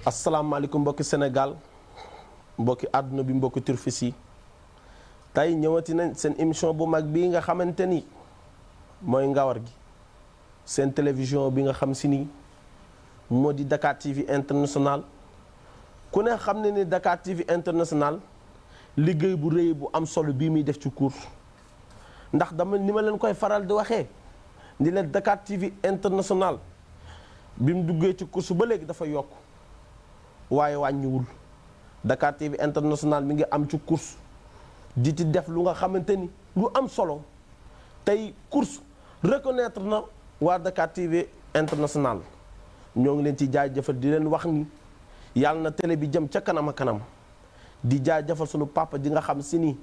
asalaamaaleykum mbokki Sénégal mbokki àdduna bi mbokki turfis yi tey ñëwati nañ seen émission bu mag bii nga xamante ni mooy Ngawar gi seen télévision bi nga xam si ni moo di Dakar TV International ku ne xam ne ni Dakar TV International liggéey bu rëy bu am solo bii muy def ci course ndax dama ni ma leen koy faral di waxee ni leen Dakar TV International bi mu duggee ci course ba léegi dafa yokk waaye wàññiwul Dakar TV International mi ngi am ci course di ci def lu nga xamante ni lu am solo tey course reconnaître na waa Dakar TV International ñoo ngi leen ci jaajëfal di leen wax ni yàlla na télé bi jëm ca kanam a kanam di jaajëfal sunu papa ji nga xam si ni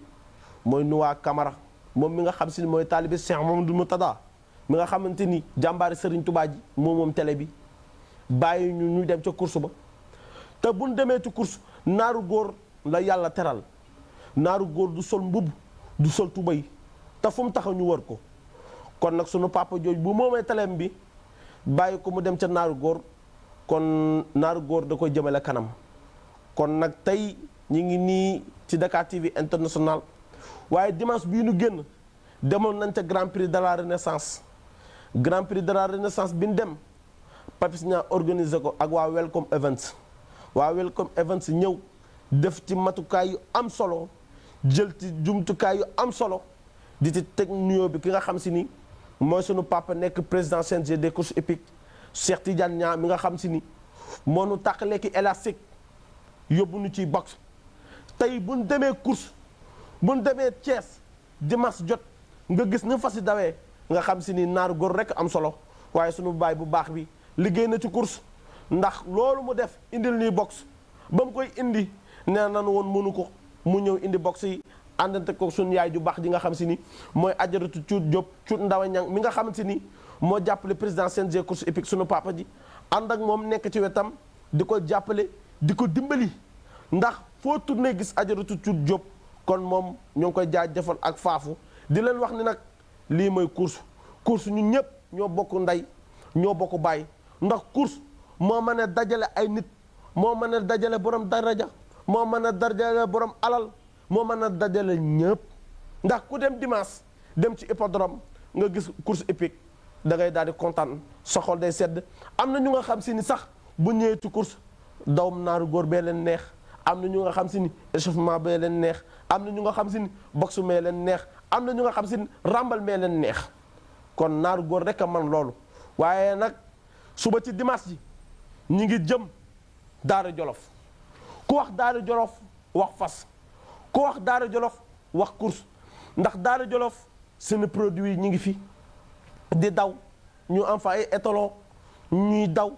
mooy Nouwa Camara moom mi nga xam si ni mooy taalibi Cheikh Mamadou Moutada mi nga xamante ni jàmbaari Serigne Touba ji moom télé bi bàyyi ñu dem ca course ba te buñ demee ci course naaru góor la yàlla teral naaru góor du sol mbubb du sol tubéy te fu mu taxaw ñu wër ko kon nag sunu papa jooj bu moomee teleem bi bàyyi ko mu dem ca naaru góor kon naaru góor da koy jëmale kanam kon nag tey ñi ngi nii ci Dakar TV International waaye dimanche bii nu génn demoon nañ ca Grand Prix de la Renaissance Grand Prix de la Renaissance bi ñu dem Papis Niang organisé ko ak waa Welcome Events waa Welcome Events ñëw def ci matukaay yu am solo jël ci jumtukaay yu am solo di ci teg nuyoo bi ki nga xam si ni mooy sunu papa nekk président CNG des courses hippiques Cheikh Tidiane Niang mi nga xam si ni moo nu tàqalee ki élastique yóbbu nu ci boxe tey bu ñu demee course bu ñu demee Thiès dimanche jot nga gis ni fas yi dawee nga xam si ni naaru góor rek am solo waaye sunu baay bu baax bi liggéey na ci course ndax loolu mu def indil ñuy boxe ba mu koy indi nee nañu woon mënu ko mu ñëw indi boxe yi àndante ko sunu yaay ju baax ji nga xam si ni mooy ajaratu Cuut Diop Cuut Ndawa Ñang mi nga xam si ni moo jàppale président CNG course hippique sunu papa ji ànd ak moom nekk ci wetam di ko jàppale di ko dimbali ndax foo tourné gis ajaratu Cuut Diop kon moom ñoo ngi koy jaajëfal ak faafu di leen wax ni nag lii mooy course ñun ñëpp ñoo bokk ndey ñoo bokk baay ndax course moo mën a dajale ay nit moo mën a dajale borom daraja moo mën a dajale borom alal moo mën a dajale ñëpp ndax ku dem dimanche dem ci hippodrome nga gis course hippique da ngay daal di kontaan sa xol day sedd am na ñu nga xam si ni sax bu ñëwee ci course dawum naaru góor bee leen neex am na ñu nga xam si ni échauffement bee leen neex am na ñu nga xam si ni boxe mee leen neex am na ñu nga xam si ni rambal mee leen neex kon naaru góor rek a man loolu waaye nag suba ci dimanche ji ñi ngi jëm Daara Jolof ku wax Daara Jolof wax fas ku wax Daara Jolof wax course ndax Daara Jolof seen produit yi ñi ngi fi di daw ñu am fa ay étalon ñuy daw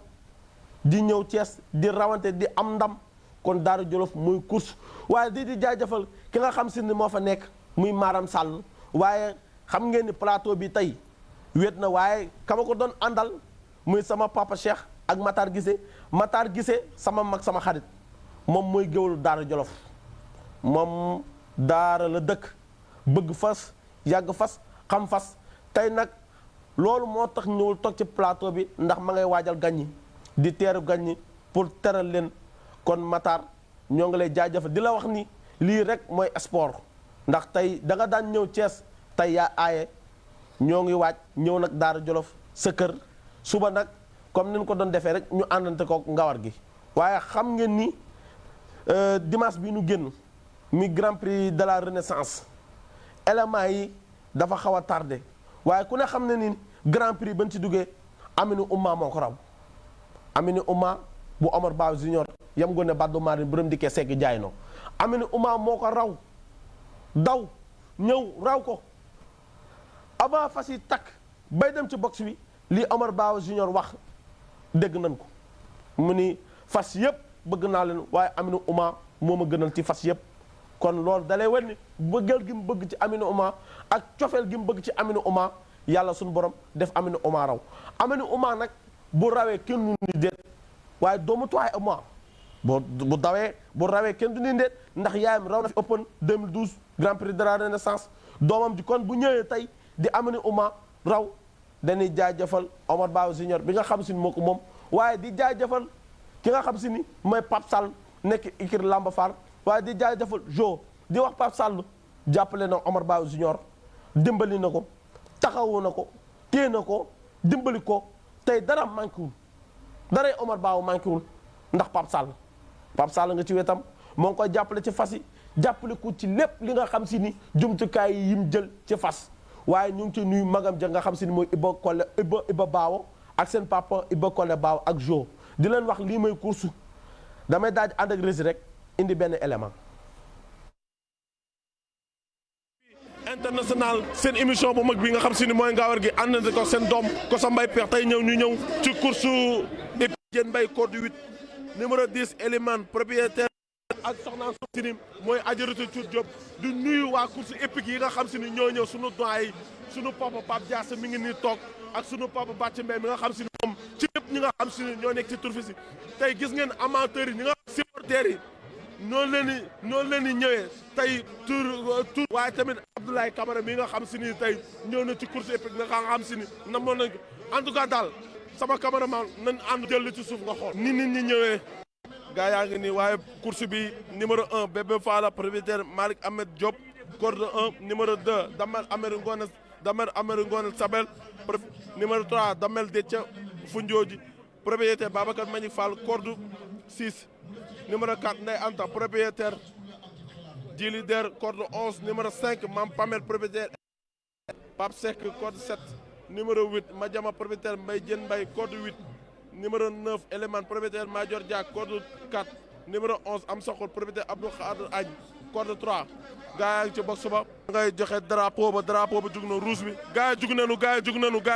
di ñëw Thiès di rawante di am ndam kon Daara Jolof muy course waaye di jaajëfal ki nga xam si ni moo fa nekk muy Maram Sall waaye xam ngeen ni plateau bi tey wéet na waaye kama ko doon àndal muy sama papa Cheikh ak Matar Gise sama mag sama xarit moom mooy géwlu Daara Jolof moom daara la dëkk bëgg fas yàgg fas xam fas tey nag loolu moo tax ñëwul toog ci plateau bi ndax ma ngay waajal gan ñi di teeru gan ñi pour teral leen kon Matar ñoo ngi lay jaajëfal di la wax ni lii rek mooy sport ndax tey da nga daan ñëw Thiès tey yaa aaye ñoo ngi waaj ñëw nag Daara Jolof sa kër suba nag comme ni ñu ko doon defee rek ñu àndante ko Ngawar gi waaye xam ngeen ni dimanche bi ñu génn mi Grand Prix de la Renaissance éléments yi dafa xaw a tardé waaye ku ne xam ne ni Grand Prix bañ ci duggee Aminu Umma moo ko raw Aminu Umma bu Omar Ba Junior yam gone baddu maari bërëm dikkee segg jaay no Aminu Umma moo ko raw daw ñëw raw ko avant fas yi takk bay dem ci box bi lii Omar Ba Junior wax dégg nañ ko mu ni fas yëpp bëgg naa leen waaye Aminu Umma moo ma gënal ci fas yëpp kon loolu dalay wan ni bëggal gi mu bëgg ci Aminu Umma ak cofeel gi mu bëgg ci Aminu Umma yàlla suñu borom def Aminu Umma raw Aminu Umma nag bu rawee kenn du ni déet waaye doomu tuwaay Umma bu rawee kenn du ni déet ndax yaayam raw na fi Open 2012 Grand Prix de la Renaissance doomam ji kon bu ñëwee tey di Aminu Umma raw dañuy jaajëfal Omar Ba Junior bi nga xam si moo ko moom waaye di jaajëfal ki nga xam si ni mooy Pape Sall nekk ikir Lamba Fall waaye di jaajëfal Jo di wax Pape Sall jàppale na Omar Ba Junior dimbali na ko taxawu na ko téye na ko dimbali ko tey dara manqué wul daray Omar Ba manqué wul ndax Pape Sall nga ci wetam moo ngi koy jàppale ci fas yi jàppale ko ci lépp li nga xam si ni jumtukaay yi yim jël ci fas waaye ñu ngi ci nuyu magam ja nga xam si ni mooy Iba Baawo ak seen papa Iba Kole Baawo ak Jo di leen wax lii mooy course damay daaj ànd ak Rési rek indi benn élément. international seen émission bu mag bi nga xam si ni mooy Ngawar gi ànd na ko seen doom ko sa mbay peex tey ñu ñëw ci course Diène Mbaye code 8 numéro 10 Elimane propriétaire ak soxnaan si ni mooy Adjaratou Tour Diop di nuyu waa course épique yi nga xam si ni ñoo ñëw sunu doyen yi sunu papa Pape Diass mi ngi nii toog ak sunu papa Bàcc Mbay mi nga xam si ni moom ci ñëpp ñi nga xam si ni ñoo nekk ci turfi si tey gis ngeen amateurs yi ñi nga supporters yi noonu leen di ñëwee tey tour waaye tamit Abdoulaye Camara mi nga xam si ni tey ñëw na ci course épique nga xam si ni namoon nañ ko en tout cas daal sama cameraman nañ ànd jël ci suuf nga xool ni nit ñi ñëwee gaa yaa ngi nii waaye course bi numéro 1 Bébé Fala propriétaire Malick Ahmed Diop corde 1 numéro 2 Damel Amadou Ngone Sabel numéro 3 Damel Déthié Foundiodji propriétaire Babacar Magnick Fall corde 6 numéro 4 Ndeye Anta propriétaire Djili Der corde 11 numéro 5 Mam Pamel propriétaire Pape Seck corde 7 numéro 8 Madiama propriétaire Mbaye Diène Mbaye corde 8 numéro 9 Elimane propriétaire Major Dia corde 4 numéro 11 Amsakhol propriétaire Abdou Khadr Agne corde 3 gaa yi ci box ba ngay joxe drapeau ba jug na rouge bi gaa yi jug nañu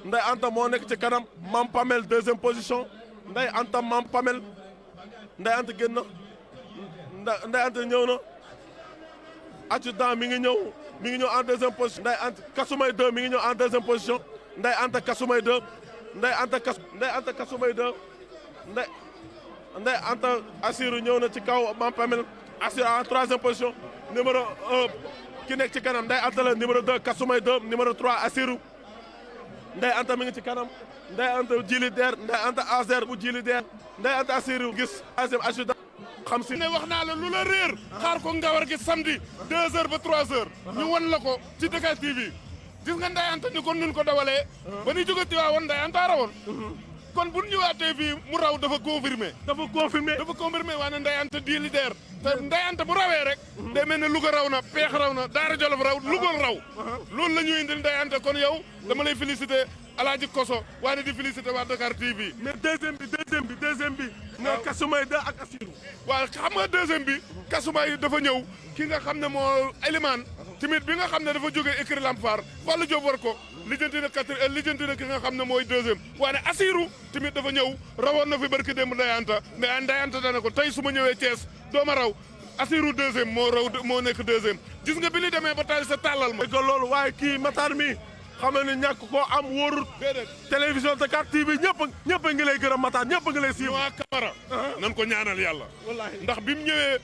Ndeye Anta moo nekk ci kanam Mam Pamel deuxième position Ndeye Anta Mam Pamel Ndeye Anta génn na Ndeye Anta ñëw na adjudant mi ngi ñëw en deuxième position Ndeye Anta Kasumay 2 mi ngi ñëw en deuxième position Ndeye Anta Kasumay 2 Ndeye Anta Kasumay 2 Ndeye Anta Assirou ñëw na ci kaw Mam Pamel Assirou en troisième position numéro 1 ki nekk ci kanam Ndeye Anta la numéro 2 Kasumay 2 numéro 3 Assirou Ndeye Anta mi ngi ci kanam Ndeye Anta Djili Der Ndeye Anta Azer bu Djili Der Ndeye Anta Assirou gis troisième adjudant xam si ne wax naa la lu la réer xaar ko Ngawar gi samedi 2h ba 3h ñu won la ko ci Dakar TV gis nga Ndeye Anta ni kon nun ko dawalee ba ni jóge Tiwaawoon Ndeye Anta rawoon kon bu ñu ñëwaatee fii mu raw dafa confirmé waaye Ndeye Anta Djili Der te Ndeye Anta bu rawee rek day mel ne Louga raw na Peex raw na Daara Jolof raw Louga raw loolu la ñuy indil Ndeye Anta kon yow dama lay féliciter Alaaji Koso waaye di féliciter waa Dakar TV mais deuxième bi nga Kasumay 2 ak Assirou waaw xam nga deuxième bi Kasumay dafa ñëw ki nga xam ne moo Elimane tamit bi nga xam ne dafa jógee écrit Lampar Fallou Diop war ko lijjanti na ki nga xam ne mooy deuxième waaye Assirou tamit dafa ñëw rawoon na fi barki démb Ndeye Anta mais Ndeye Anta dana ko tey su ma ñëwee Thiès dooma raw Assirou deuxième moo nekk deuxième gis nga bi ni demee ba taal sa tàllal ma loolu waaye kii Matar mi xam ne ñàkk koo am wóorut télévision Dakar TV ñëpp a ngi lay gërëm Matar ñëpp a ngi lay siiw waa Camara nan ko ñaanal yàlla ndax bi mu ñëwee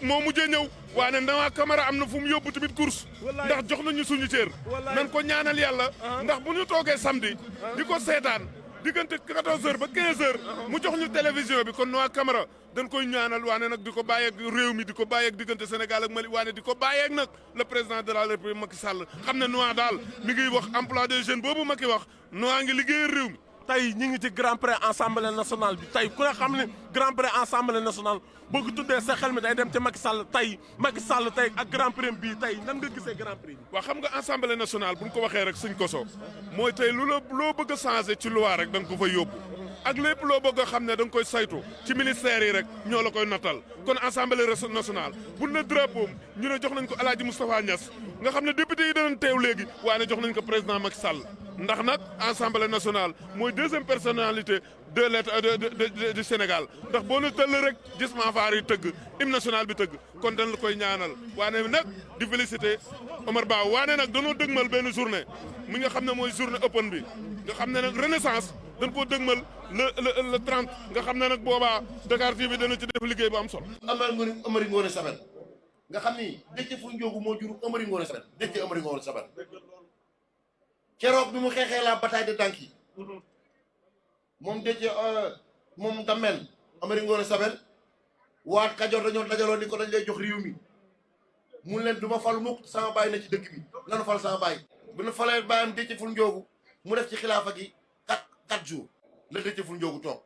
moo mujjee ñëw waaye ne waa Camara am na fu mu yóbbu tamit course ndax jox nañu suñu cër nan ko ñaanal yàlla ndax bu ñu toogee samedi di ko seetaan diggante 14h ba 15h mu jox ñu télévision bi kon waa Camara dañ koy ñaanal waane nag di ko bàyyeeg réew mi di ko bàyyeeg diggante Sénégal ak Mali waane di ko bàyyeeg nag le président de la République Macky Sall xam ne Noa daal mi ngi wax emploi des jeunes boobu Macky wax Noa ngi liggéeyal réew mi. tey ñi ngi ci grand prix assemblée nationale bi tey ku ne xam ne grand prix assemblée nationale boo ko tuddee sa xel mi day dem ci Macky Sall tey ak grand prix bii tey nan nga gisee grand prix bi. waaw xam nga assemblée nationale bu ñu ko waxee rek suñ koso mooy tey loo bëgg a changé ci loi rek da nga ko fay yóbbu. ak lépp loo bëgg a xam ne da nga koy saytu ci ministère yi rek ñoo la koy nattal kon assemblée nationale bu ne drapeau ñu ne jox nañ ko El Hadj Moustapha Niass nga xam ne député yi danañ teew léegi waaye jox nañ ko président Macky Sall ndax nag assemblée nationale mooy deuxième personnalité de l'état du Sénégal ndax boo na tëll rek gis maafaar yi tëgg hymne national bi tëgg kon dañ la koy ñaanal waane nag di féliciter Omar Ba waane nag danoo dëgmal benn journée mi nga xam ne mooy journée open bi nga xam ne nag renaissance dañ koo dëgmal le 30 nga xam ne nag boobaa Dakar TV dana ci def liggéey bu am solo. Amari Ngoone Sabel nga xam ni Déthié fu Ndiogou moo jur Amari Ngoone Sabel Déthié Amari Ngoone Sabel keroog bi mu xeexee la bataille de Danki moom Déthié moom Damel Amari Ngoone Sabel waat Kajoor dañoo dajaloo ni ko dañ lay jox réew mi mun leen du ma fal mukk sama baay na ci dëkk bi nanu fal sama baay bu nu falee baayam Déthié Ful Njoogu mu def ci xilaafa gi 4 jours la Déthié Ful Njoogu toog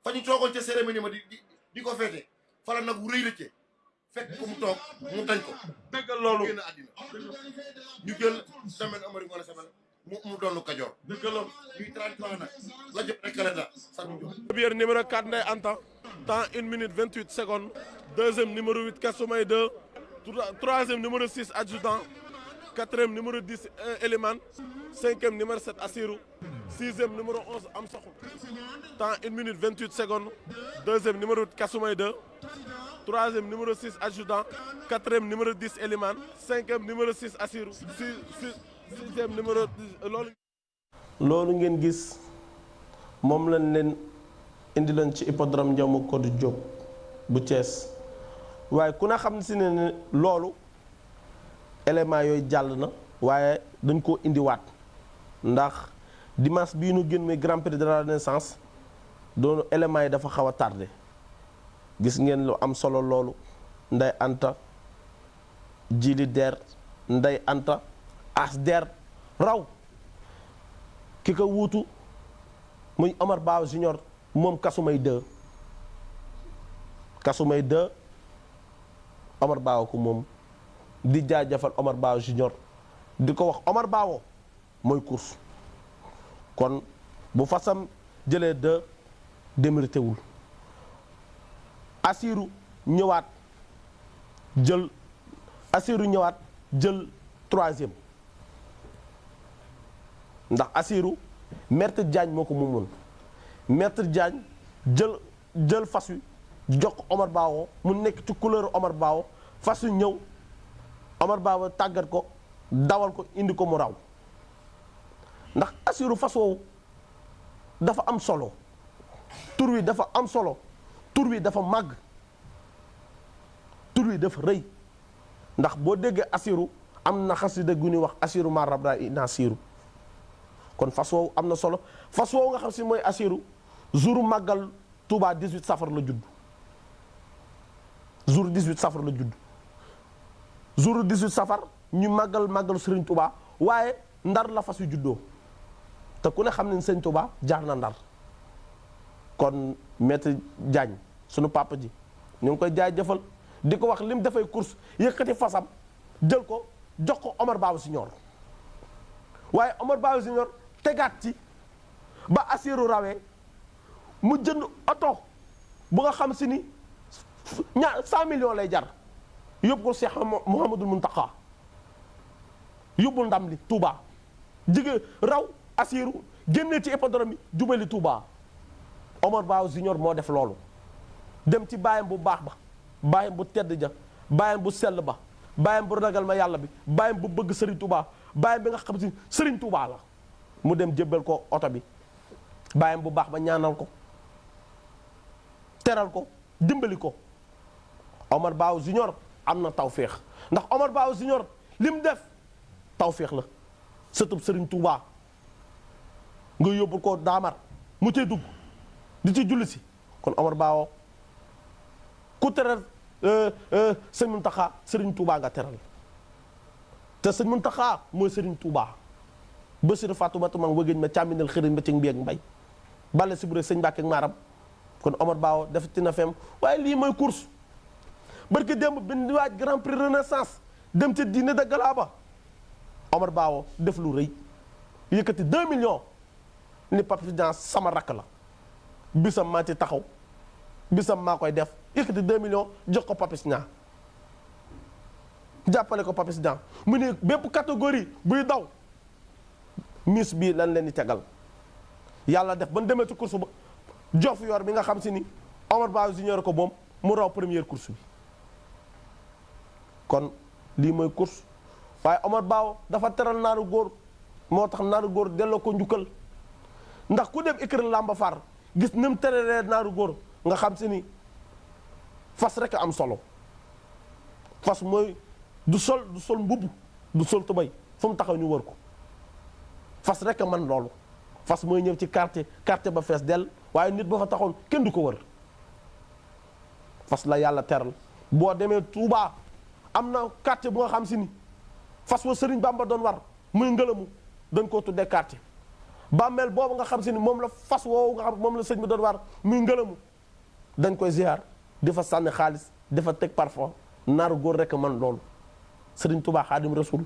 fa ñu toogoon ca cérémonie ma di ko feete fala nag wu rëy rëcce fekk ko mu toog mu tañ ko dëggal loolu génn àddina ñu jël Damel Amari Ngoone Sabel mu doonu Kajoor dëggal loolu ñuy 33 nag la jot rek Canada Sadou Diop première numéro 4 Ndeye Anta temps 1 minute 28 secondes deuxième numéro 8 Kasumay 2 troisième numéro 6 adjudant quatrième numéro 10 Eliman cinquième numéro 7 Assirou sixième numéro 11 Amsakhou temps 1 minute 28 secondes deuxième numéro 8 Kasumay 2 troisième numéro 6 adjudant quatrième numéro 10 Eliman cinquième numéro 6 Assirou sixième numéro 10 loolu ngeen gis moom lañ leen indi leen ci hippodrome Ndiaw Codou Diop bu Thiès waaye ku na xam si ne loolu élément yooyu jàll na waaye dañ koo indiwaat ndax dimanche bii nu génn muy Grand Prix de la Renaissance doonu élément yi dafa xaw a tardé gis ngeen lu am solo loolu Ndeye Anta Jili Der Ndeye Anta As Der raw ki ko wuutu muy Omar Ba Junior moom Kasumay 2 Kasumay 2 Omar Ba ko moom di jaajëfal Omar Ba Junior di ko wax Omar Ba mooy course kon bu fasam jëlee 2 démérité wul Assirou ñëwaat jël troisième ndax Assirou Maître Diagne moo ko moomoon Maître Diagne jël fas wi jox ko Omar Ba mu nekk ci couleur Omar Ba fas wi ñëw Omar Ba tàggat ko dawal ko indi ko mu raw ndax Assirou fas woowu dafa am solo tur wi dafa am solo tur wi dafa màgg tur wi dafa rëy ndax boo déggee Assirou am na xasida gu ñuy wax Assirou ma rabra ina Assirou kon fas woowu am na solo fas woowu nga xam si mooy Assirou jour màggal Touba 18 safar la judd jour 18 safar la judd jour 18 safar ñu màggal Serigne Touba waaye ndar la fas yu juddoo te ku ne xam ne Serigne Touba jaar na ndar kon Maître Diagne sunu papa ji ñu ngi koy jaajëfal di ko wax lim dafay course yëkkati fasam jël ko jox ko Omar Ba Junior waaye Omar Ba Junior tegaat ci ba Assirou rawee mu jënd oto bu nga xam si ni 100 millions lay jar yóbbu ko Cheikh Mouhamadul Mountakha yóbbul ndam li Touba jigéen raw Assirou génnee ci hippodrome bi jubali Touba Omar Ba Junior moo def loolu dem ci baayam bu baax ba baayam bu tedd ja baayam bu sell ba baayam bu ragal ma yàlla bi baayam bu bëgg Serigne Touba baayam bi nga xam si Serigne Touba la mu dem jébbal ko oto bi baayam bu baax ba ñaanal ko teral ko dimbali ko Omar Ba Junior am na tawféex ndax Omar Ba Junior lim def tawféex la sëtub Serigne Touba nga yóbbul ko daamar mu cay dugg di ci julli si kon Omar Ba ku teral sëñ Mountakha Serigne Touba nga teral te sëñ Mountakha mooy Serigne Touba Bassirou Fatoumata Mang wëgéñ ma càmminal xëriñ ba ci mbi ak mbay bale si bu rek sëñ Mbàkke ak maaram kon Omar Ba def ti na fem waaye lii mooy course barki démb bi ñu waaj Grand Prix Renaissance dem ca dîner de gala ba Omar Ba def lu rëy yëkkati 2 millions ni Pape Fidiane sama rakk la bisam maa ci taxaw bisam maa koy def yëkkati 2 millions jox ko Pape Fidiane jàppale ko Pape Fidiane mu ne bépp catégorie buy daw miss bii lan leen di tegal yàlla def ba ñu demee ci course ba jof yor bi nga xam si ni Omar Ba Junior ko moom mu raw première course bi kon lii mooy course waaye Omar Ba dafa teral naaru góor moo tax naaru góor delloo ko njukkal ndax ku dem écurie Lamba Far gis ni mu teralee naaru góor nga xam si ni fas rek am solo fas mooy du sol mbubb du sol tubay fu mu taxaw ñu wër ko fas rek man loolu fas mooy ñëw ci quartier ba fees dell waaye nit ba fa taxoon kenn du ko wër fas la yàlla teral boo demee Touba am na quartier bu nga xam si ni fas wa Sëriñ Bamba doon war muy ngëlamu dañ koo tuddee quartier bàmmeel boobu nga xam si ni moom la fas woowu nga xam moom la sëñ bi doon war muy ngëlamu dañ koy ziar di fa sànni xaalis di fa teg parfum naaru góor rek man loolu Sëriñ Touba Xaadim Rasul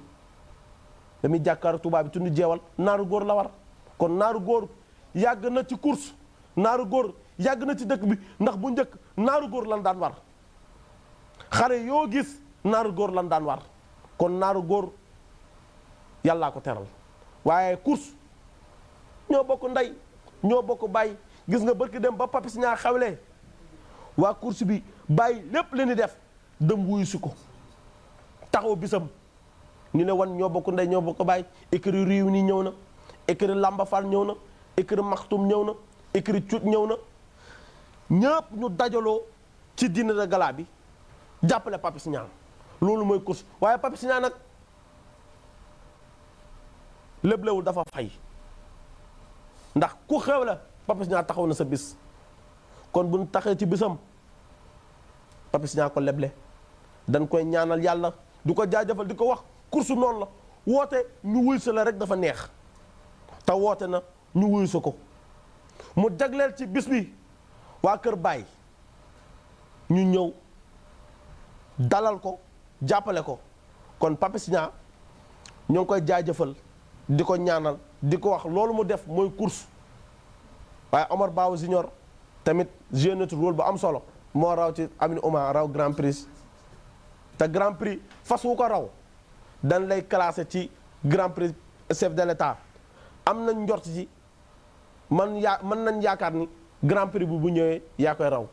damuy jàkkaaru Touba bi tund jeewal naaru góor la war kon naaru góor yàgg na ci course naaru góor yàgg na ci dëkk bi ndax bu njëkk naaru góor lan daan war xare yoo gis naaru góor lan daan war kon naaru góor yàllaa ko teral waaye course ñoo bokk ndey ñoo bokk bàyyi gis nga barki dem ba Papis ñaa xawlee waa course bi bàyyi lépp leen di def dem wuyu si ko taxaw bisam ñu ne wan ñoo bokk ndey ñoo bokk bàyyi écurie Riw ni ñëw na écurie Lamba Fall ñëw na écurie Maxtum ñëw na écurie Cuut ñëw na ñëpp ñu dajaloo ci dîner de gala bi jàppale Papis Niang loolu mooy course waaye Papis Niang nag léblewul dafa fay ndax ku xew la Papis Niang taxaw na sa bis kon bu ñu taxee ci bisam Papis Niang ko leble dañ koy ñaanal yàlla du ko jaajëfal di ko wax course noonu la woote ñu wuy sa la rek dafa neex te woote na ñu wuyu sa ko mu jagleel ci bis bi waa Kër Baay ñu ñëw dalal ko jàppale ko kon Papis Niang ñoo ngi koy jaajëfal di ko ñaanal di ko wax loolu mu def mooy course waaye Omar Baw Junior tamit joué na rôle bu am solo moo raw ci Amine Ouma raw Grand Prix te Grand Prix fas wu ko raw dañ lay classé ci Grand Prix chef de l'État am nañ njort ci mën nañ yaakaar ni Grand Prix bu ñëwee yaa koy raw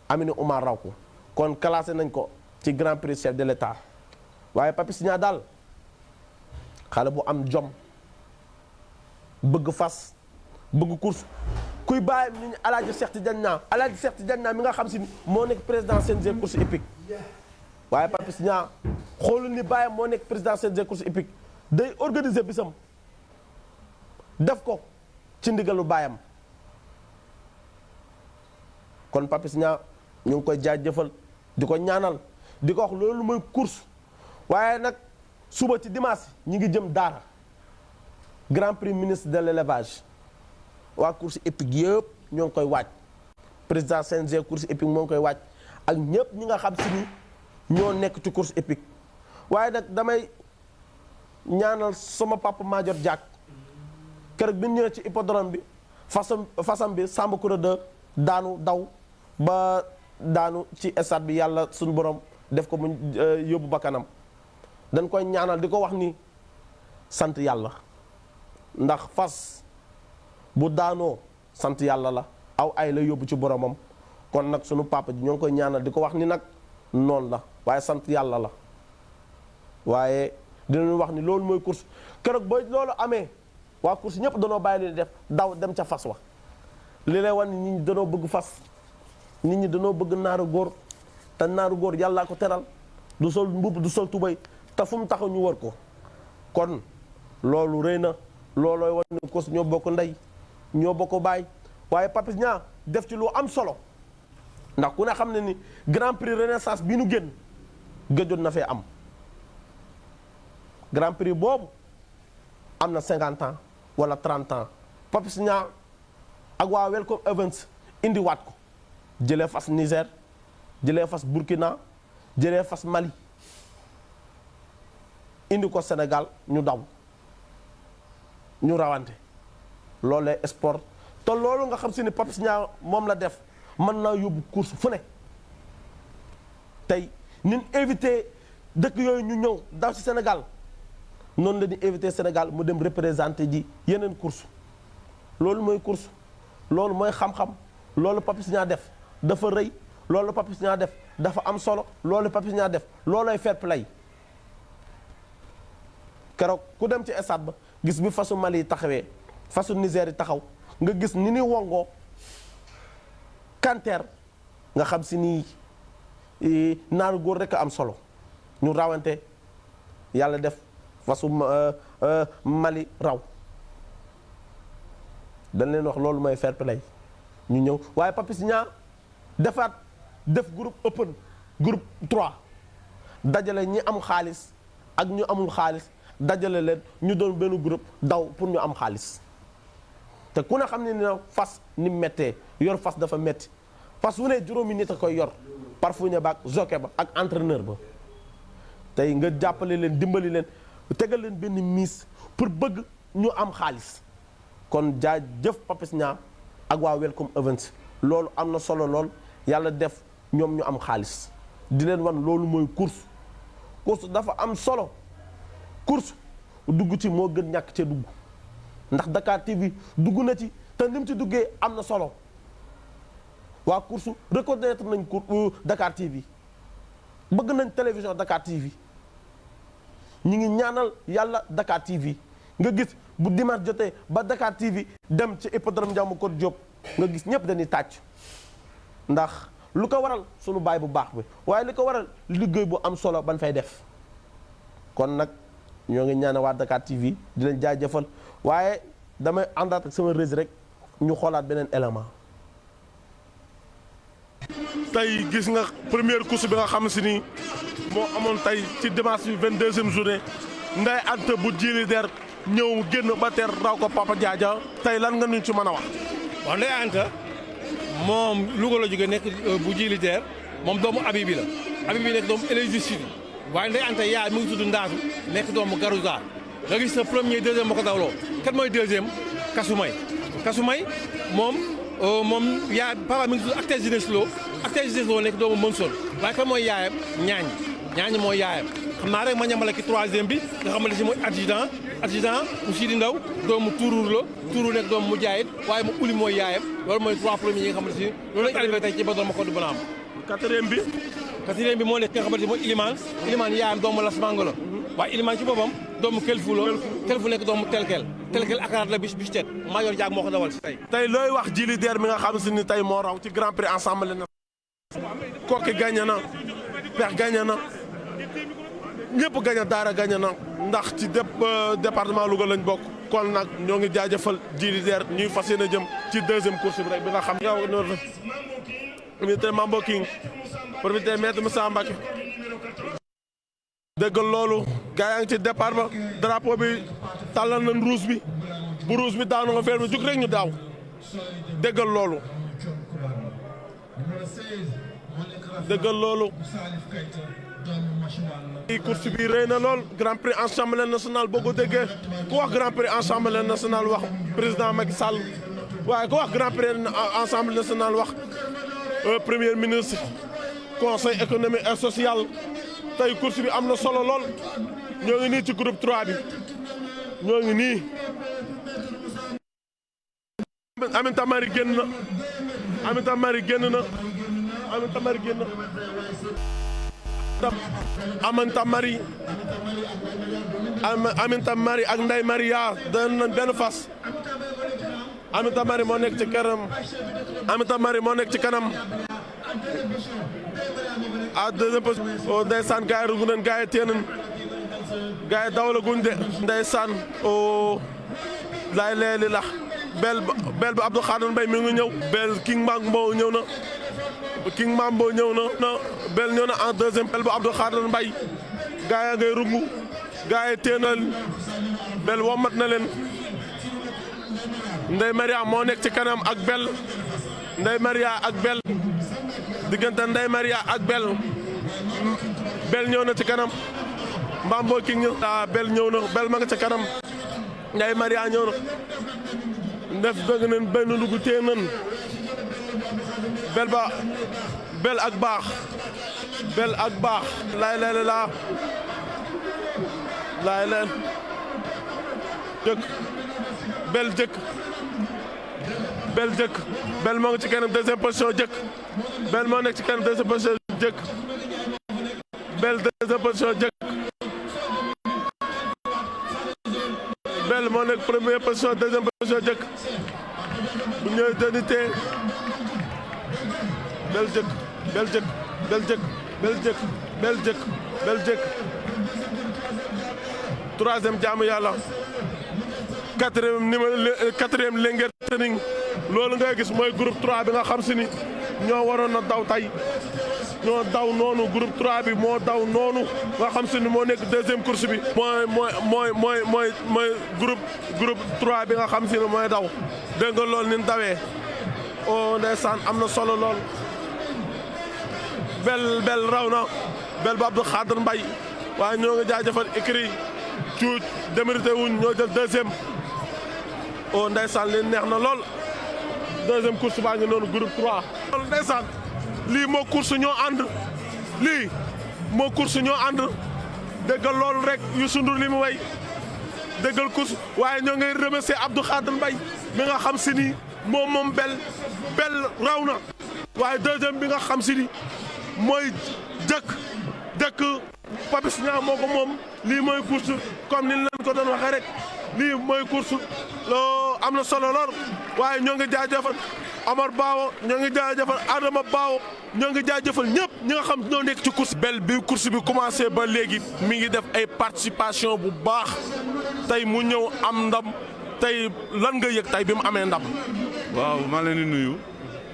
Amine Ouma raw ko kon classé nañ ko ci Grand Prix chef de l'État waaye Papis Niang daal xale bu am jom bëgg fas bëgg course kuy bàyyam ni ñu Alaaji Cheikh Tidiane Niang Alaaji Cheikh Tidiane Niang mi nga xam si moo nekk président CNG course hippique waaye Papis Niang xoolul ni bàyyam moo nekk président CNG course hippique day organiser bisam def ko ci ndigalu baayam kon Papis Niang ñu ngi koy jaajëfal di ko ñaanal di ko wax loolu mooy course waaye nag suba ci dimanche ñi ngi jëm Daara grand prix ministre de l'élevage waa course hippique yëpp ñoo ngi koy waaj président CNG course hippique moo ngi koy waaj ak ñëpp ñi nga xam si ni ñoo nekk ci course hippique waaye nag damay ñaanal sama papa Madior Diak keroog bi ñu ñëwee ci hippodrome bi fasam bi Samba Koura de daanu daw ba daanu ci stade bi yàlla suñu borom def ko mu yóbbu bakkanam dañ koy ñaanal di ko wax ni sant yàlla ndax fas bu daanoo sant yàlla la aw ay la yóbbu ci boromam kon nag sunu papa ji ñoo ngi koy ñaanal di ko wax ni nag noonu la waaye sant yàlla la waaye dinañu wax ni loolu mooy course keroog ba loolu amee waa course ñëpp danoo bàyyi li def daw dem ca fas wa li lay wan ni nit ñi danoo bëgg fas nit ñi danoo bëgg naaru góor te naaru góor yàllaa ko teral du sol mbubb du sol tubay te fu mu taxaw ñu wër ko kon loolu rëy na loolooy wan ni course ñoo bokk ndey ñoo bokk baay waaye Papis Niang def ci lu am solo ndax ku ne xam ne ni grand prix renaissance bi nu génn gëjoon na fee am grand prix boobu am na 50 ans wala 30 ans Papis Niang ak waa Welcome Events indi waat ko jëlee fas Niger jëlee fas Burkina jëlee fas Mali indi ko Sénégal ñu daw ñu rawante loolee sport te loolu nga xam si ni Papis Niang moom la def mën naa yóbbu course fu ne tey nin invité dëkk yooyu ñu ñëw daw ci Sénégal noonu la ñu invité Sénégal mu dem représenté ji yeneen course loolu mooy course loolu mooy xam-xam loolu Papis Niang def dafa rëy loolu Papis Niang def dafa am solo loolu Papis Niang def loolooy fair play keroog ku dem ci stade ba gis bi fasu Mali yi taxawee fasu Niger yi taxaw nga gis ni ni wongoo kanteer nga xam si ni naaru góor rek a am solo ñu rawante yàlla def fasu Mali raw dañ leen wax loolu mooy fair play ñu ñëw waaye Papis Niang def groupe open groupe 3 dajale ñi am xaalis ak ñu amul xaalis dajale leen ñu doon benn groupe daw pour ñu am xaalis te ku ne xam ne ne fas ni méttee yor fas dafa métti fas wu ne juróomi nit a koy yor parfumé ba ak jockey ba ak entraîneur ba tey nga jàppale leen dimbali leen tegal leen benn mise pour bëgg ñu am xaalis kon jaajëf Papis Niang ak waa Welcome Events loolu am na solo lool yàlla def ñoom ñu am xaalis di leen wan loolu mooy course dafa am solo course dugg ci moo gën ñàkk cee dugg ndax Dakar TV dugg na ci te ni mu ci duggee am na solo waa course reconnaître nañ Dakar TV bëgg nañ télévision Dakar TV ñi ngi ñaanal yàlla Dakar TV nga gis bu dimanche jotee ba Dakar TV dem ci hippodrome Ndiamou Codou Diop nga gis ñëpp dañuy tàcc ndax lu ko waral sunu baay bu baax bi waaye li ko waral liggéey bu am solo ban fay def kon nag ñoo ngi ñaanal waa Dakar TV di leen jaajëfal waaye damay àndaat ak sama rési rek ñu xoolaat beneen élément. tey gis nga première course bi nga xam si ni moo amoon tey ci dimanche bi 22e journée Ndeye Anta bu Djily Der ñëw génn ba teer raw ko Papa Diadia tey lan nga ñu ci mën a wax. waaw Ndeye Anta moom Louga la jógee nekk bu Djily Der moom doomu Abibi la Abibi nekk doomu Elégie Sidi waaye Ndeye Anta yaay mu ngi tudd Ndaatu nekk doomu Garouza nga gis sa premier deuxième moo ko dawloo kat mooy deuxième Kasumay moom yaay papa mi ngi tudd Acteur Jeunesse Lo nekk doomu Monson waaye kan mooy yaayam ñaañ mooy yaayam xam naa rek ma ñamale ki troisième bi nga xamante si mooy adjudant mu Sidi Ndaw doomu Turuur la Turuur nekk doomu mu jaayit waaye mu uli mooy yaayam loolu mooy trois premiers yi nga xamante si loolu lañu arrivé tey ci ba doon ma ko du banaam quatrième bi moo nekk nga xamante si mooy Ilimaan yaayam doomu Las Mango la waaye Ilimaan ci boppam doomu Kelfu la Kelfu nekk doomu Telkel akaraat la bis tet maa yor jaag moo ko dawal si tey looy wax Djily Der mi nga xam si ni tey moo raw ci grand prix ensemble na Koki gagné na Peex gagné na ñëpp gagné Daara gagné na ndax ci département Louga lañ bokk kon nag ñoo ngi jaajëfal Djily Der ñuy fas yéene jëm ci deuxième course bi rek bi nga xam yow noonu profité Mambo King profité maître Moussa Mbacké déggal loolu gaa yaa ngi ci départ ba drapeau bi tàllal nañ rouge bi bu rouge bi daaw na nga feer bi jug rek ñu daaw déggal loolu course bi rëy na lool grand prix Assemblée nationale boo ko déggee ku wax grand prix Assemblée nationale wax président Macky Sall waaye ku wax grand prix Assemblée nationale wax premier ministre conseil économique et social tey course bi am na solo lool ñoo ngi nii ci groupe 3 bi ñoo ngi nii Aminata Mari génn na Aminata Mari génn na Aminata Mari génn na Aminata Mari ak Ndeye Maria doon nañ benn fas Aminata Mari moo nekk ci kanam Aminata Mari moo nekk ci kanam à deuxième position ndeysaan gars yi rungu nañ gars yi téye nañ gars yi dawla guñ de ndeysaan o laay leeli la bel ba Abdou Khadan Mbaye mi ngi ñëw bel King Mambo ñëw na bel ñëw na en deuxième bel ba Abdou Khadan Mbaye gars yi ngay rungu gars yi téye na bel womat na leen Ndeye Maria moo nekk ci kanam ak bel Ndeye Maria ak bel diggante Ndeye Maria ak bel ñëw na ci kanam Mambo King ñëw bel ñëw na bel ma nga ci kanam Ndeye Maria ñëw na def bëgg nañ benn lugu téye nañ bel ak baax laay leen jëkk bel moo ngi ci kanam deuxième position jëkk bel moo nekk ci kanam deuxième position jëkk bel deuxième position jëkk bel moo nekk première position deuxième position jëkk bu ñëwee danité bel jëkk troisième jaamu yàlla quatrième Linguère Tening loolu ngay gis mooy groupe 3 bi nga xam si ni ñoo waroon a daw tey ñoo daw noonu groupe 3 bi moo daw noonu nga xam si ni moo nekk deuxième course bi mooy groupe 3 bi nga xam si ni mooy daw dégg nga loolu ni mu dawee oh ndeysaan am na solo lool bel raw na bel ba Abdou Khadre Mbaye waaye ñoo ngi jaajëfal écrit cuuc démérité wuñ ñoo jël deuxième oh ndeysaan li neex na lool deuxième course baa ngi noonu groupe 3 loolu ndeysaan lii moo course ñoo ànd lii moo course ñoo ànd déggal loolu rek Youssou Ndour li mu way déggal course waaye ñoo ngi remercier Abdou Khadre Mbaye mi nga xam si ni moom bel raw na waaye deuxième bi nga xam si ni mooy dëkk Papis Niang moo ko moom lii mooy course comme ni leen ko doon waxee rek lii mooy course loo am na solo lool waaye ñoo ngi jaajëfal Omar Bawo ñoo ngi jaajëfal Adama Bawo ñoo ngi jaajëfal ñëpp ñi nga xam ñoo nekk ci course bel bi course bi commencé ba léegi mi ngi def ay participation bu baax tey mu ñëw am ndam tey lan nga yëg tey bi mu amee ndam. waaw maa leen di nuyu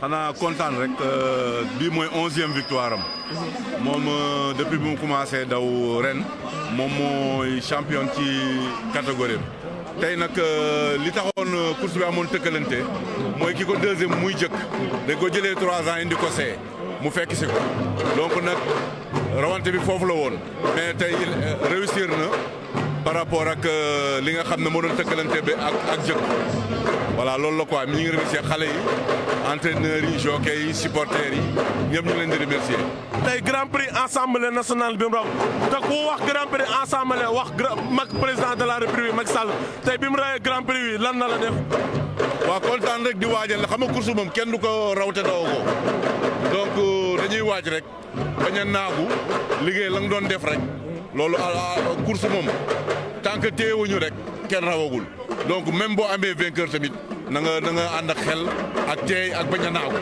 xanaa kontaan rek bii mooy 11e victoire am moom depuis bi mu commencé daw ren moom mooy champion ci catégorie tey nag li taxoon course bi amoon tëkkalante mooy ki ko deuxième muy jëkk dañ ko jëlee 3 ans indi ko see mu fekk si ko donc nag rawante bi foofu la woon mais tey réussir na par rapport ak li nga xam ne moo doon tëkkalante bi ak jëkk voilà loolu la quoi mi ngi remercier xale yi entraîneurs yi jockeys yi supporters yi ñëpp ñu ngi leen di remercier. tey grand prix assemblée nationale bi mu raw te ku wax grand prix assemblée wax mag président de la république Macky Sall tey bi mu rawee grand prix bi lan na la def. waaw kontaan rek di waajal xam nga course moom kenn du ko raw te dawoo ko donc dañuy waaj rek bañ a naagu liggéey la nga doon def rek loolu course moom tant que téyewuñu rek kenn rawagul donc même boo amee vainqueur tamit na nga ànd ak xel ak teey ak bañ a naagu.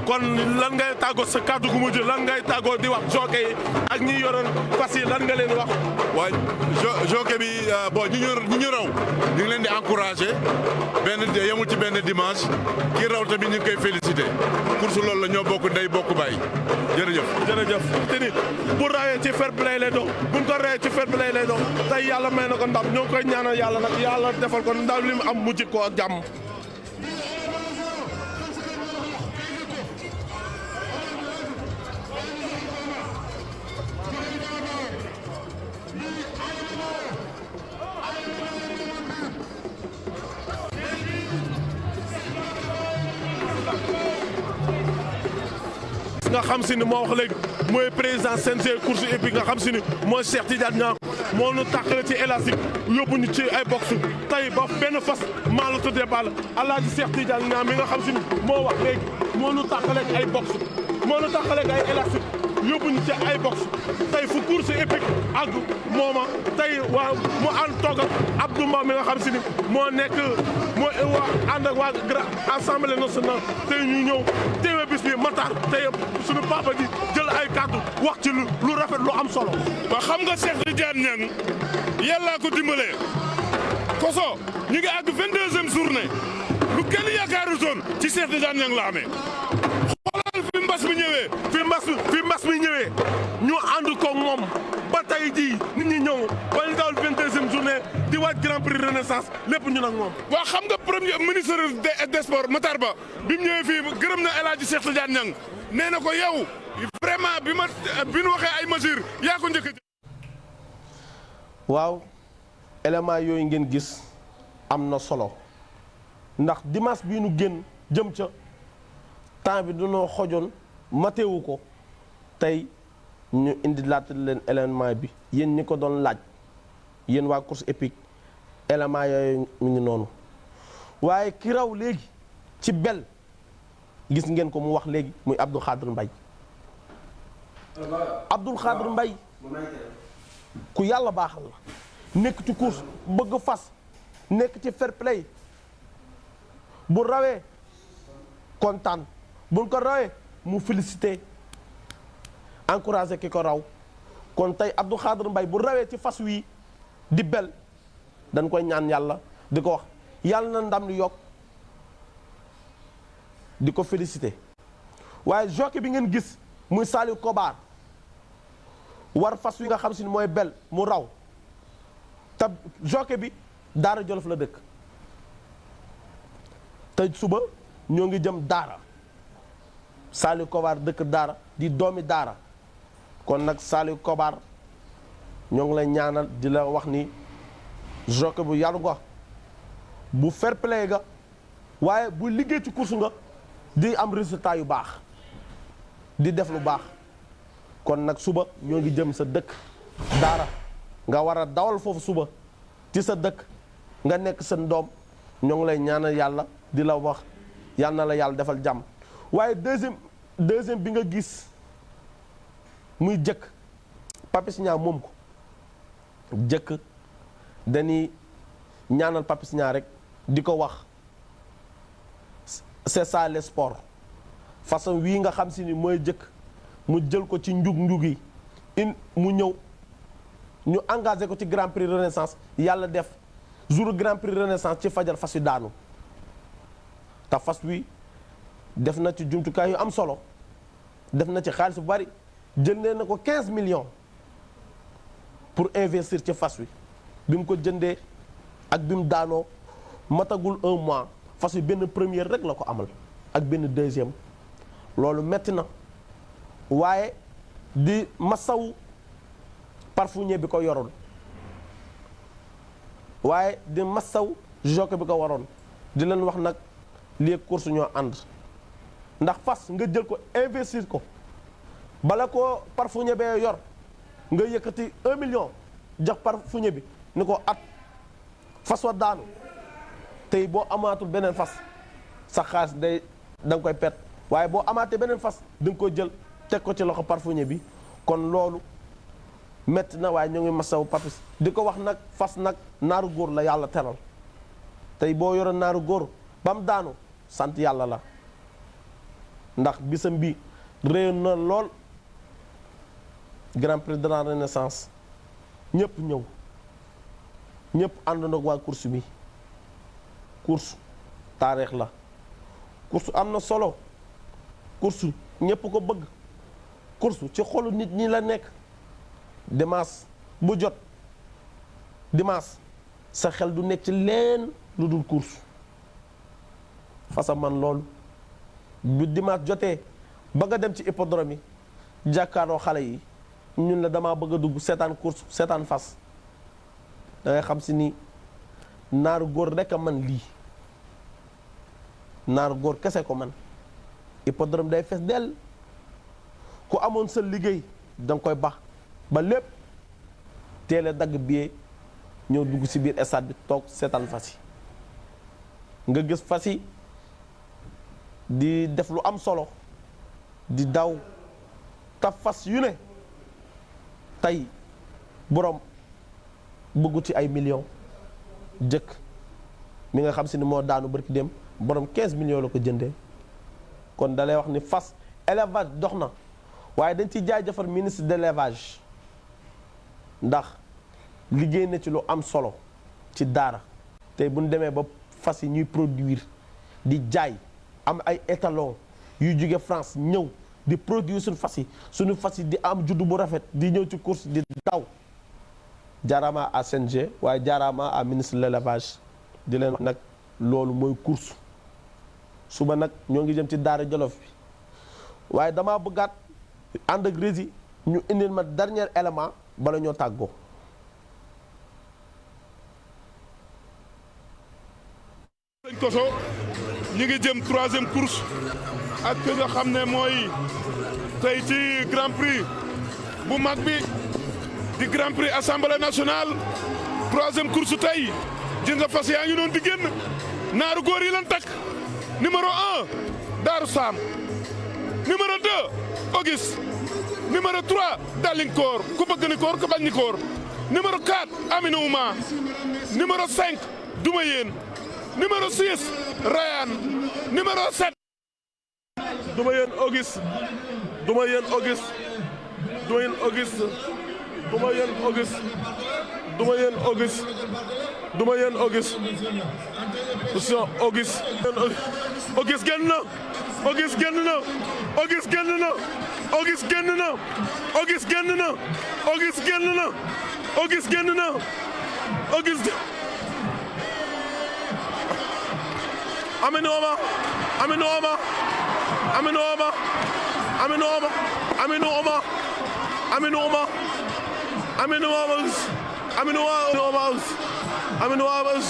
kon lan ngay tàggoo sa kàddu gu mujj lan ngay tàggoo di wax jockey yi ak ñi yoroon fas yi lan nga leen wax. waaw jockey bi bon ñi ñu raw ñu ngi leen di encouragé benn yemul ci benn dimanche kii raw tamit ñu ngi koy félicité course loolu la ñoo bokk ndey bokk baay jërëjëf. te ni bu rawee ci fair play lay doon buñ ko rawee ci fair play lay doon tey yàlla may na ko ndam ñoo ngi koy ñaanal yàlla nag yàlla defal ko ndam li mu am mujj ko ak jàmm. nga xam si ni moo wax léegi mooy président CNG course hippique nga xam si ni mooy Cheikh Tidiane Niang moo nu tàqale ci élastique yóbbu ñu ci ay box tey ba benn fas maa la tuddee ball Alaaji Cheikh Tidiane Niang mi nga xam si ni moo wax léegi moo nu tàqale ci ay box moo nu tàqale ci ay élastique yóbbu ñu ci ay box tey fu course hippique ak mooma tey waa mu ànd toog ak Abdou Mbow mi nga xam si ni moo nekk moo waa ànd ak waa assemblée nationale tey ñu ñëw teewe bis bi Matar tey suñu papa ji jël ay kàddu wax ci lu rafet lu am solo. ba xam nga Cheikh Tidiane Niang yàllaa ko dimbalee koso ñu ngi àgg 22e journée lu kenn yaakaaru zone ci Cheikh Tidiane Niang la amee xoolal fi mbas mi ñëwee. fi mbas mi ñëwee ñu ànd ko moom ba tey jii nit ñi ñëw ba ñu dawal 22e journée di waaj grand prix renaissance lépp ñu nag moom. waa xam nga premier ministre des sports Matar Ba bi mu ñëwee fii gërëm na El Hadji Cheikh Tidiane Niang nee na ko yow vraiment bi nu waxee ay mesures yaa ko njëkk a jël. waaw élément yooyu ngeen gis am na solo ndax dimanche bii nu génn jëm ca temps bi dañoo xojoon matewu ko tey ñu indi laata leen élément bi yéen ñi ko doon laaj yéen waa course hippique élément yooyu mu ngi noonu waaye ki raw léegi ci bel gis ngeen ko mu wax léegi muy Abdou Khadre Mbaye Abdou Khadre Mbaye ku yàlla baaxal la nekk ci course bëgg fas nekk ci fair play bu rawee kontaan buñ ko rawee mu félicité encouragé ki ko raw kon tey Abdou Khadre Mbaye bu rawee ci fas wi di bel dañ koy ñaan yàlla di ko wax yàlla na ndam li yokk di ko félicité waaye jockey bi ngeen gis muy Saliou Kobar war fas wi nga xam si ni mooy bel mu raw te jockey bi Daara Jolof la dëkk te suba ñoo ngi jëm Daara Saliou Kobar dëkk Daara di doomi Daara kon nag Saliou Kobar ñoo ngi lay ñaanal di la wax ni jockey bu yaru nga bu fair play ga waaye bu liggéey ci course nga di am résultat yu baax di def lu baax kon nag suba ñoo ngi jëm sa dëkk Daara nga war a dawal foofu suba ci sa dëkk nga nekk seen doom ñoo ngi lay ñaanal yàlla di la wax yàlla na la yàlla defal jàmm waaye deuxième bi nga gis muy jëkk Papis Niang moom ko jëkk dañuy ñaanal Papis Niang rek di ko wax c'est ça le sport façon wii nga xam si ni mooy jëkk mu jël ko ci njug yi mu ñëw ñu engagé ko ci Grand Prix Renaissance yàlla def jour Grand Prix Renaissance ci fajar fas yu daanu te fas wi def na ci jumtukaay yu am solo def na ci xaalis bu bari jëndee na ko 15 millions pour investir ci fas wi bi mu ko jëndee ak bi mu daanoo matagul un mois fas wi benn première rek la ko amal ak benn deuxième loolu metti na waaye di masaw parfumé bi ko yoroon waaye di masaw jockey bi ko waroon di leen wax nag lii course ñoo ànd ndax fas nga jël ko investir ko bala ko parfumé bee yor nga yëkkati 1 million jox parfumé bi ni ko at fas wa daanu tey boo amaatul beneen fas sa xaalis da nga koy pet waaye boo amaatee beneen fas da nga koy jël teg ko ci loxo parfumé bi kon loolu metti na waaye ñoo ngi masaw Papis di ko wax nag fas nag naaru góor la yàlla teral tey boo yoroon naaru góor ba mu daanu sant yàlla la ndax bisam bi réyoon na lool Grand Prix de la Renaissance ñëpp ñëw ñëpp àndandoo ak waa course bi course taarix la course am na solo course ñëpp ko bëgg course ci xolu nit ñi la nekk dimanche bu jot dimanche sa xel du nekk ci leen lu dul course fasa man loolu bu dimanche jotee ba nga dem ci hippodrome yi jàkkaaroo xale yi ñun la damaa bëgg a dugg seetaan course seetaan fas da ngay xam si ni naaru góor rekk a man lii naaru góor kese ko man hippodrome day fees dell ku amoon sa liggéey danga koy bax ba lépp teel a dagg billet ñëw dugg ci biir stade bi toog seetaan fas yi nga gis fas yi di def lu am solo di daw ta fas yu ne tey borom bëggu ci ay millions jëkk mi nga xam si ni moo daanu barki dem borom 15 millions la ko jëndee kon dalay wax ni fas élevage dox na waaye dañ ci jaajëfal ministre de l'élevage ndax liggéey na ci lu am solo ci daara tey bu ñu demee ba fas yi ñuy produire di jaay am ay étalon yuy jóge France ñëw di produire suñu fas yi di am juddu bu rafet di ñëw ci course di daw jaaraama à CNG waaye jaaraama à ministre de l'élevage di leen nag loolu mooy course suba nag ñoo ngi jëm ci Daara Jolof bi waaye damaa bëggaat ànd ak Rési ñu indil ma dernier élément bala ñoo tàggoo. sëñ Koso ñu ngi jëm 3e course ak ki nga xam ne mooy tey ci Grand Prix bu mag bi di Grand Prix Assemblée nationale 3e course tey gis nga fas yaa ngi noonu di génn naaru góor yi lan takk numéro 1 Daaru Saam numéro 2 Auguste numéro 3 Dalinkoor ku bëgg ni koor ku bañ ni koor numéro 4 Amina Ouma numéro 5 Dumayeen numéro 6 Rayane numéro 7 Dumayeen Auguste Dumayeen Auguste Dumayeen Auguste Dumayeen Auguste Dumayeen Auguste duma yéen Auguste Auguste génn na Auguste génn na Auguste génn na Auguste génn na Auguste génn na Auguste génn na Auguste génn na Auguste Aminou Oma Aminou Oma Aminou Oma Aminou Oma Aminou Oma Aminou Oma Aminou Oma Aminou Oma Aminou Oma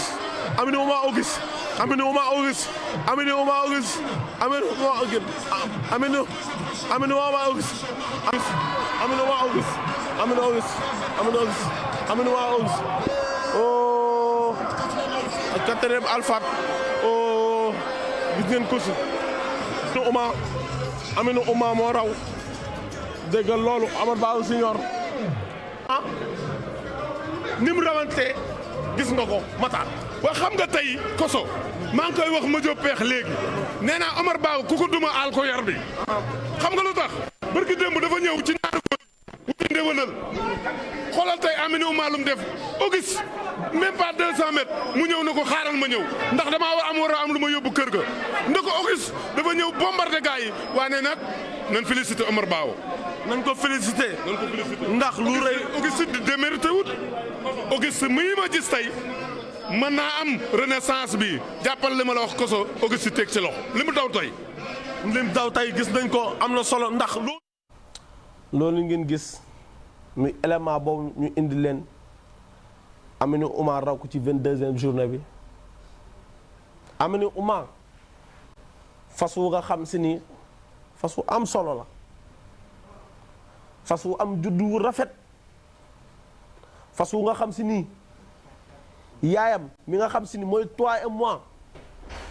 Aminou Oma Auguste Aminou Oma Auguste Aminou Oma Auguste Aminou Oma Auguste Aminou Aminou Oma Auguste Aminou Oma Auguste Aminou Auguste Aminou Auguste Aminou Oma Auguste oh quatrième alpha oh gis ngeen ko si Aminou Oma moo raw dégg loolu Amadou Ba Senior ah ni mu rawante gis nga ko Matar. waa xam nga tey Koso maa ngi koy wax ma jóg peex léegi nee naa Omar Ba ku ko duma aal ko yar bi xam nga lu tax barki démb dafa ñëw ci ñaari ko wuti ndéwénal xoolal tey Aminou Oma lu mu def Auguste même pas 200 mètres mu ñëw na ko xaaral ma ñëw ndax damaa war a am lu ma yóbbu kër ga nda ko Auguste dafa ñëw bombardé gars yi waaye nag nañ félicité Omar Ba nañ ko félicité ndax lu rëy Auguste di démérité wut Auguste mii ma gis tey mën naa am renaissance bi jàppal li ma la wax Koso Auguste teg ci loxo li mu daw tey gis nañ ko am na solo ndax loolu ngeen gis muy élément boobu ñu indi leen Aminou Oma raw ko ci 22e journée bi Aminou Oma fas wu nga xam si ni fas wu am solo la fas wu am juddu wu rafet fas wu nga xam si nii yaayam mi nga xam si ni mooy toi et moi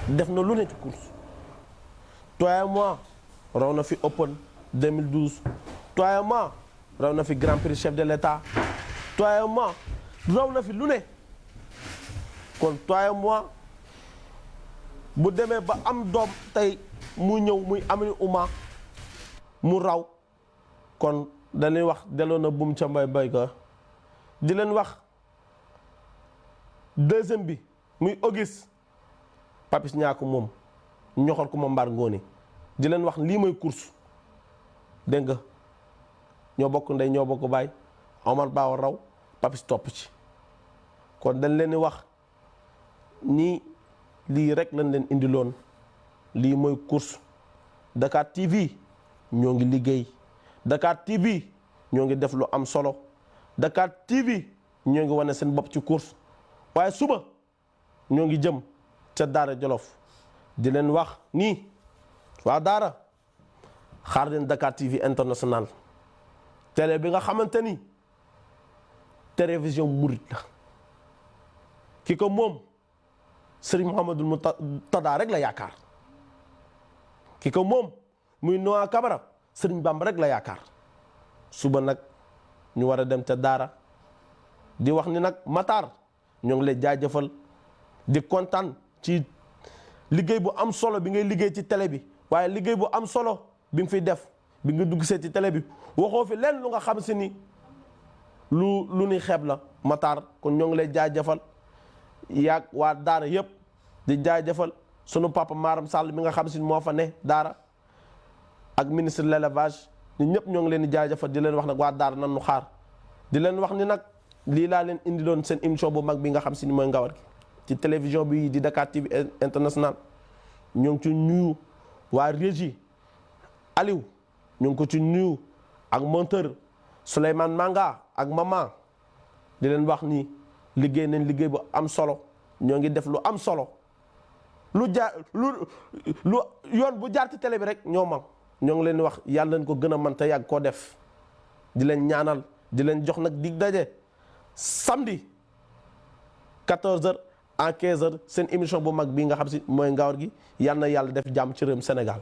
def na lu ne ci course toi et moi raw na fi Open 2012 toi et moi raw na fi Grand Prix chef de l'État toi et moi raw na fi lu ne kon toi et moi bu demee ba am doom tey mu ñëw muy Aminou Oma mu raw kon dañuy wax delloo na buum ca mbay ga di leen wax deuxième bi muy Auguste Papis ñaako moom ñoxor ko ma mbaar ngoone di leen wax lii mooy course dégg nga ñoo bokk ndey ñoo bokk baay Omar Ba raw Papis topp ci kon dañ leen di wax nii lii rek lañ leen indiloon lii mooy course Dakar TV ñoo ngi liggéey Dakar TV ñoo ngi def lu am solo Dakar TV ñoo ngi wane seen bopp ci course waaye suba ñoo ngi jëm ca Daara Jolof di leen wax nii waa Daara xaar leen Dakar TV international télé bi nga xamante ni télévision murit la ki ko moom Serigne Mouhamadou Moutada rek la yaakaar ki ko moom muy Noa Kabara Serigne Bamba rek la yaakaar suba nag ñu war a dem ca Daara di wax ni nag Matar ñoo ngi lay jaajëfal di kontaan ci liggéey bu am solo bi ngay liggéey ci télé bi waaye liggéey bu am solo bi nga fiy def bi nga dugg see ci télé bi waxoo fi leen lu nga xam si ni lu ni xeeb la Matar kon ñoo ngi lay jaajëfal yaag waa Daara yëpp di jaajëfal sunu papa Maram Sall mi nga xam si ni moo fa ne Daara ak ministre de l'élevage ñun ñëpp ñoo ngi leen di jaajëfal di leen wax nag waa Daara nan nu xaar di leen wax ni nag lii laa leen indiloon seen émission bu mag bi nga xam si ni mooy Ngawar gi ci télévision bi di Dakar TV international ñoo ngi ci nuyu waa régie Aliou ñoo ngi ko ci nuyu ak monteur Souleymane Manga ak Mama di leen wax ni liggéey nañ liggéey bu am solo ñoo ngi def lu am solo lu yoon bu jaar ci télé bi rek ñoo man ñoo ngi leen di wax yàlla leen ko gën a mën te yàgg koo def di leen ñaanal di leen jox nag dig daje samedi 14h à 15h seen émission bu mag bii nga xam si mooy Ngawar gi yal na yàlla def jàmm ci réewum Sénégal